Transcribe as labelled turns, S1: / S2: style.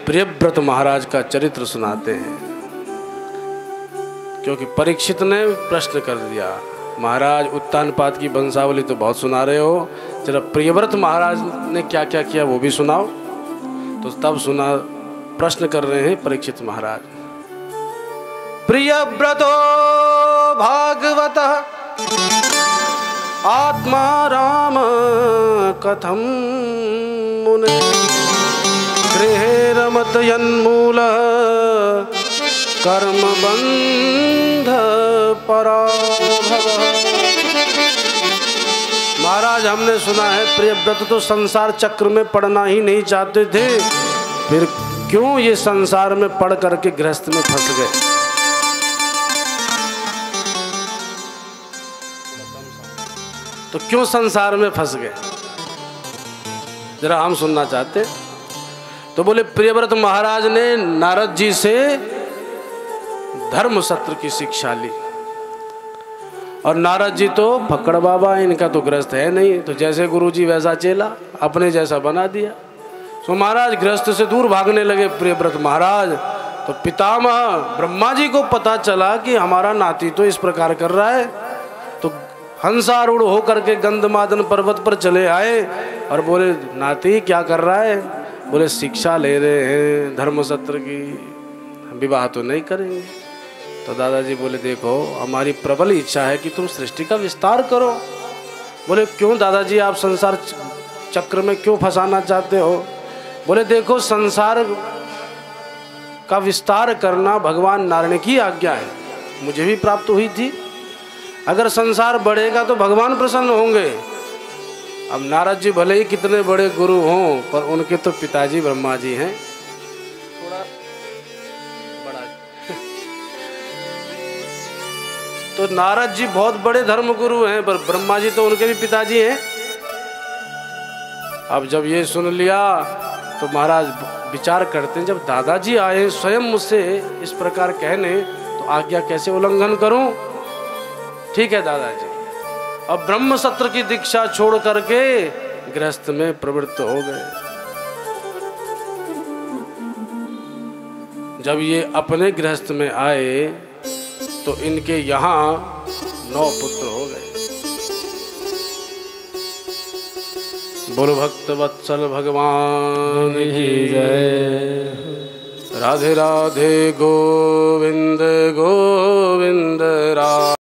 S1: प्रियव्रत महाराज का चरित्र सुनाते हैं, क्योंकि परीक्षित ने प्रश्न कर दिया, महाराज उत्तानपाद की वंशावली तो बहुत सुना रहे हो, जरा प्रियव्रत महाराज ने क्या क्या किया वो भी सुनाओ। तो तब सुना, प्रश्न कर रहे हैं परीक्षित महाराज। प्रियव्रतो भागवतः आत्मा राम कथम मुने गृहे रमत यन्मूलः कर्म बंध पराभवः। महाराज हमने सुना है प्रियव्रत तो संसार चक्र में पड़ना ही नहीं चाहते थे, फिर क्यों ये संसार में पड़ करके गृहस्थ में फंस गए। तो क्यों संसार में फंस गए, जरा हम सुनना चाहते। तो बोले प्रियव्रत महाराज ने नारद जी से धर्म सत्र की शिक्षा ली, और नारद जी तो फक्कड़ बाबा, इनका तो गृहस्थ है नहीं, तो जैसे गुरुजी वैसा चेला, अपने जैसा बना दिया। तो महाराज गृहस्थ से दूर भागने लगे प्रियव्रत महाराज। तो पितामह ब्रह्मा जी को पता चला कि हमारा नाती तो इस प्रकार कर रहा है, तो हंसारूढ़ होकर के गंधमादन पर्वत पर चले आए और बोले, नाती क्या कर रहा है। बोले, शिक्षा ले रहे हैं धर्म सत्र की, विवाह तो नहीं करेंगे। तो दादाजी बोले, देखो हमारी प्रबल इच्छा है कि तुम सृष्टि का विस्तार करो। बोले, क्यों दादाजी, आप संसार चक्र में क्यों फंसाना चाहते हो। बोले, देखो संसार का विस्तार करना भगवान नारायण की आज्ञा है, मुझे भी प्राप्त हुई थी। अगर संसार बढ़ेगा तो भगवान प्रसन्न होंगे। अब नारद जी भले ही कितने बड़े गुरु हों, पर उनके तो पिताजी ब्रह्मा जी हैं, थोड़ा बड़ा। तो नारद जी बहुत बड़े धर्म गुरु हैं, पर ब्रह्मा जी तो उनके भी पिताजी हैं। अब जब ये सुन लिया तो महाराज विचार करते हैं, जब दादाजी आए स्वयं मुझसे इस प्रकार कहने, तो आज्ञा कैसे उल्लंघन करूं। ठीक है दादाजी, अब ब्रह्म सत्र की दीक्षा छोड़ करके गृहस्थ में प्रवृत्त हो गए। जब ये अपने गृहस्थ में आए तो इनके यहाँ 9 पुत्र हो गए। बोलो भक्त वत्सल भगवान की जय। राधे राधे गोविंद गोविंद राधे।